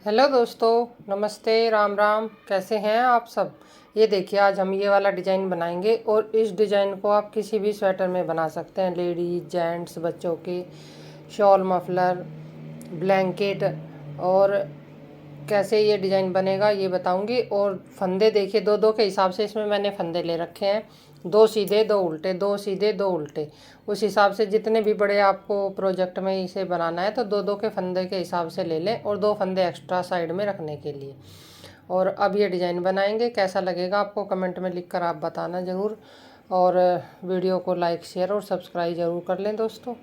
Hello दोस्तों, नमस्ते, राम राम। कैसे हैं आप सब। ये देखिए, आज हम ये वाला डिज़ाइन बनाएंगे और इस डिज़ाइन को आप किसी भी स्वेटर में बना सकते हैं। लेडीज, जेंट्स, बच्चों के शॉल, मफलर, ब्लैंकेट। और कैसे ये डिज़ाइन बनेगा ये बताऊंगी। और फंदे देखिए, दो दो के हिसाब से इसमें मैंने फंदे ले रखे हैं। दो सीधे, दो उल्टे, दो सीधे, दो उल्टे। उस हिसाब से जितने भी बड़े आपको प्रोजेक्ट में इसे बनाना है तो दो दो के फंदे के हिसाब से ले लें और दो फंदे एक्स्ट्रा साइड में रखने के लिए। और अब ये डिज़ाइन बनाएंगे। कैसा लगेगा आपको कमेंट में लिख कर आप बताना ज़रूर। और वीडियो को लाइक, शेयर और सब्सक्राइब ज़रूर कर लें दोस्तों।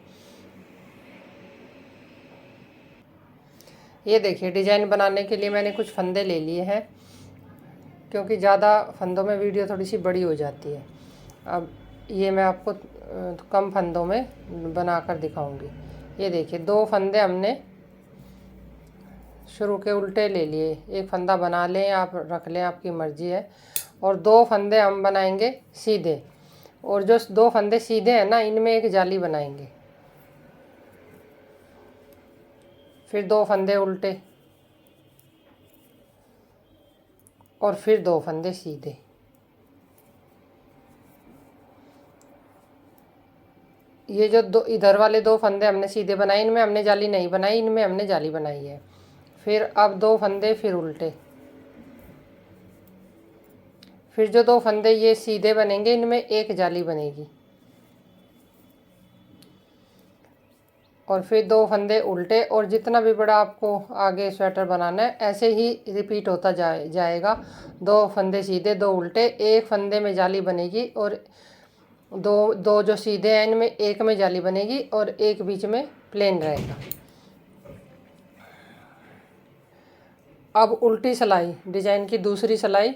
ये देखिए, डिज़ाइन बनाने के लिए मैंने कुछ फंदे ले लिए हैं, क्योंकि ज़्यादा फंदों में वीडियो थोड़ी सी बड़ी हो जाती है। अब ये मैं आपको कम फंदों में बना कर दिखाऊंगी। ये देखिए, दो फंदे हमने शुरू के उल्टे ले लिए। एक फंदा बना लें, आप रख लें, आपकी मर्ज़ी है। और दो फंदे हम बनाएंगे सीधे। और जो दो फंदे सीधे हैं ना, इनमें एक जाली बनाएंगे। फिर दो फंदे उल्टे और फिर दो फंदे सीधे। ये जो दो इधर वाले दो फंदे हमने सीधे बनाए, इनमें हमने जाली नहीं बनाई, इनमें हमने जाली बनाई है। फिर अब दो फंदे फिर उल्टे। फिर जो दो फंदे ये सीधे बनेंगे, इनमें एक जाली बनेगी। और फिर दो फंदे उल्टे। और जितना भी बड़ा आपको आगे स्वेटर बनाना है ऐसे ही रिपीट होता जाएगा। दो फंदे सीधे, दो उल्टे, एक फंदे में जाली बनेगी और दो दो जो सीधे हैं इनमें एक में जाली बनेगी और एक बीच में प्लेन रहेगा। अब उल्टी सिलाई, डिज़ाइन की दूसरी सिलाई।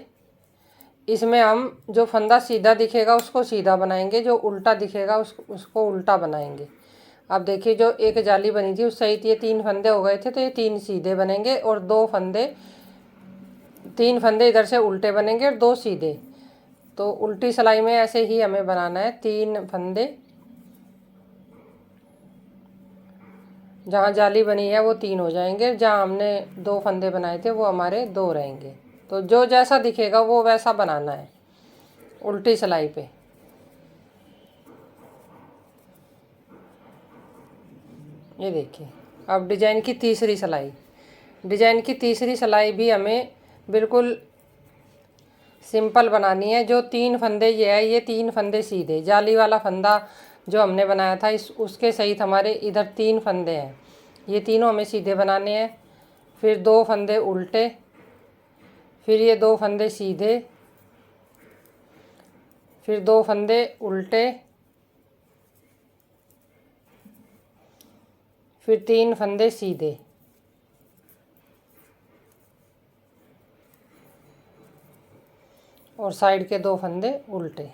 इसमें हम जो फंदा सीधा दिखेगा उसको सीधा बनाएंगे, जो उल्टा दिखेगा उसको उल्टा बनाएंगे। अब देखिए, जो एक जाली बनी थी उस सहित ये तीन फंदे हो गए थे, तो ये तीन सीधे बनेंगे और दो फंदे, तीन फंदे इधर से उल्टे बनेंगे और दो सीधे। तो उल्टी सिलाई में ऐसे ही हमें बनाना है। तीन फंदे, जहाँ जाली बनी है वो तीन हो जाएंगे, जहाँ हमने दो फंदे बनाए थे वो हमारे दो रहेंगे। तो जो जैसा दिखेगा वो वैसा बनाना है उल्टी सिलाई पे। ये देखिए, अब डिज़ाइन की तीसरी सिलाई। डिज़ाइन की तीसरी सिलाई भी हमें बिल्कुल सिंपल बनानी है। जो तीन फंदे ये है, ये तीन फंदे सीधे, जाली वाला फंदा जो हमने बनाया था इस उसके सहित हमारे इधर तीन फंदे हैं, ये तीनों हमें सीधे बनाने हैं। फिर दो फंदे उल्टे, फिर ये दो फंदे सीधे, फिर दो फंदे उल्टे, फिर तीन फंदे सीधे। और साइड के दो फंदे उल्टे।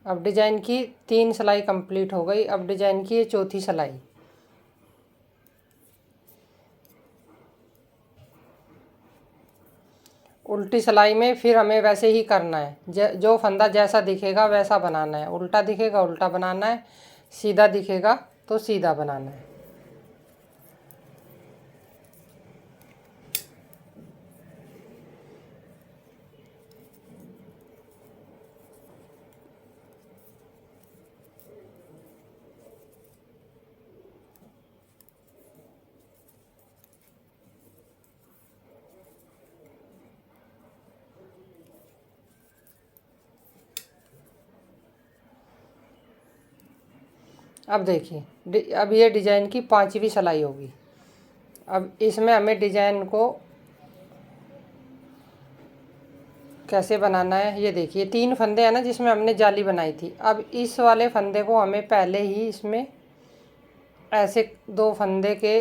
अब डिज़ाइन की तीन सिलाई कंप्लीट हो गई। अब डिज़ाइन की ये चौथी सिलाई। उल्टी सिलाई में फिर हमें वैसे ही करना है। जो फंदा जैसा दिखेगा वैसा बनाना है। उल्टा दिखेगा उल्टा बनाना है, सीधा दिखेगा तो सीधा बनाना है। अब देखिए, अब ये डिज़ाइन की पांचवी सिलाई होगी। अब इसमें हमें डिज़ाइन को कैसे बनाना है ये देखिए। तीन फंदे हैं ना जिसमें हमने जाली बनाई थी। अब इस वाले फंदे को हमें पहले ही इसमें ऐसे दो फंदे के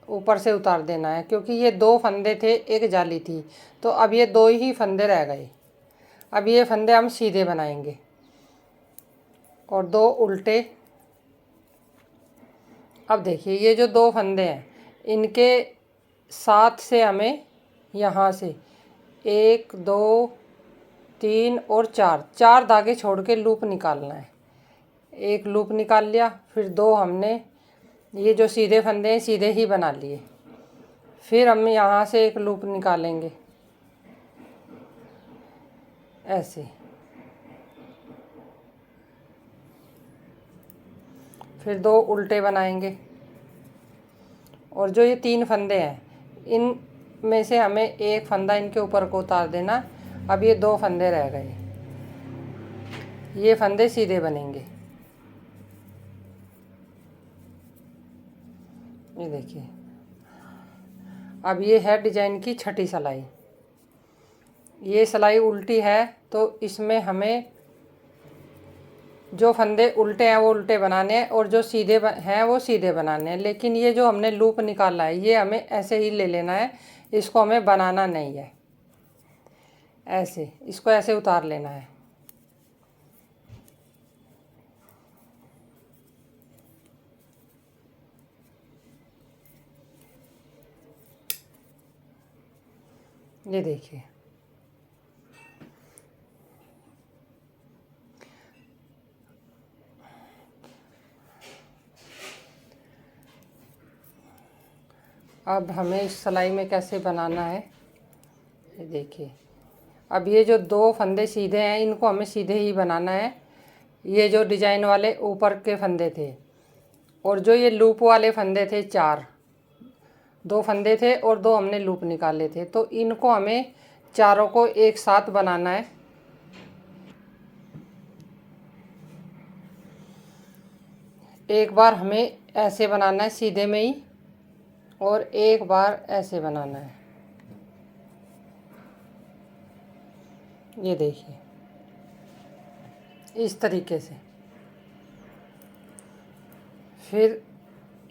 ऊपर से उतार देना है, क्योंकि ये दो फंदे थे, एक जाली थी, तो अब ये दो ही फंदे रह गए। अब ये फंदे हम सीधे बनाएंगे और दो उल्टे। अब देखिए, ये जो दो फंदे हैं इनके साथ से हमें यहाँ से एक, दो, तीन और चार, चार धागे छोड़ के लूप निकालना है। एक लूप निकाल लिया, फिर दो हमने ये जो सीधे फंदे हैं सीधे ही बना लिए। फिर हम यहाँ से एक लूप निकालेंगे ऐसे। फिर 2 उल्टे बनाएंगे और जो ये 3 फंदे हैं इन में से हमें एक फंदा इनके ऊपर को उतार देना। अब ये 2 फंदे रह गए, ये फंदे सीधे बनेंगे। ये देखिए, अब ये है डिजाइन की छठी सिलाई। ये सिलाई उल्टी है तो इसमें हमें जो फंदे उल्टे हैं वो उल्टे बनाने हैं और जो सीधे हैं वो सीधे बनाने हैं। लेकिन ये जो हमने लूप निकाला है ये हमें ऐसे ही ले लेना है, इसको हमें बनाना नहीं है। ऐसे इसको ऐसे उतार लेना है। ये देखिए, अब हमें इस सिलाई में कैसे बनाना है ये देखिए। अब ये जो 2 फंदे सीधे हैं इनको हमें सीधे ही बनाना है। ये जो डिजाइन वाले ऊपर के फंदे थे और जो ये लूप वाले फंदे थे 4, 2 फंदे थे और 2 हमने लूप निकाले थे, तो इनको हमें चारों को एक साथ बनाना है। एक बार हमें ऐसे बनाना है सीधे में ही और एक बार ऐसे बनाना है। ये देखिए इस तरीके से। फिर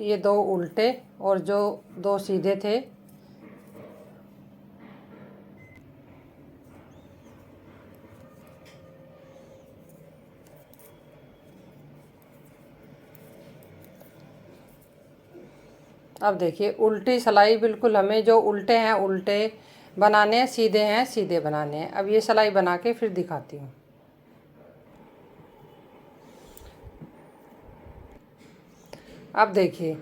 ये 2 उल्टे और जो 2 सीधे थे अब देखिए उल्टी सिलाई बिल्कुल हमें जो उल्टे हैं उल्टे बनाने हैं, सीधे हैं सीधे बनाने हैं। अब ये सिलाई बना के फिर दिखाती हूँ। अब देखिए,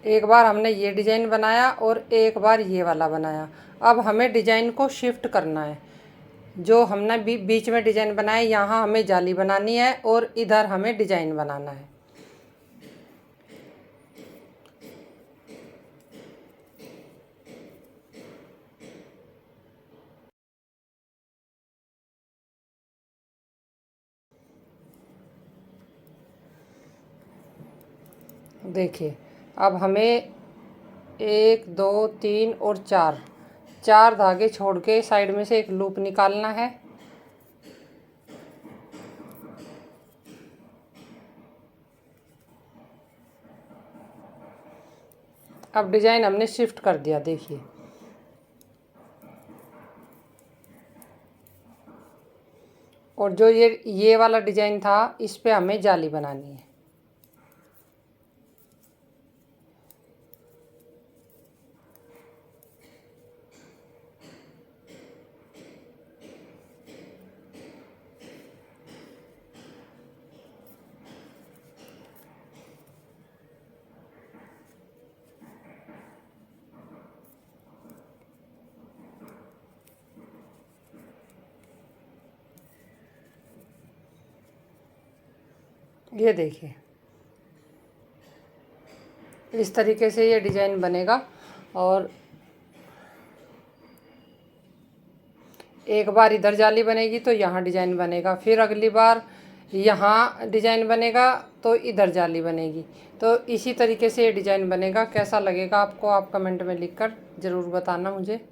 एक बार हमने ये डिज़ाइन बनाया और एक बार ये वाला बनाया। अब हमें डिज़ाइन को शिफ्ट करना है। जो हमने बीच में डिज़ाइन बनाया यहाँ हमें जाली बनानी है और इधर हमें डिज़ाइन बनाना है। देखिए, अब हमें 1 2 3 और 4 धागे छोड़ के साइड में से एक लूप निकालना है। अब डिज़ाइन हमने शिफ्ट कर दिया देखिए। और जो ये वाला डिज़ाइन था इस पे हमें जाली बनानी है। ये देखिए इस तरीके से ये डिज़ाइन बनेगा। और एक बार इधर जाली बनेगी तो यहाँ डिज़ाइन बनेगा, फिर अगली बार यहाँ डिज़ाइन बनेगा तो इधर जाली बनेगी। तो इसी तरीके से ये डिज़ाइन बनेगा। कैसा लगेगा आपको आप कमेंट में लिखकर ज़रूर बताना मुझे।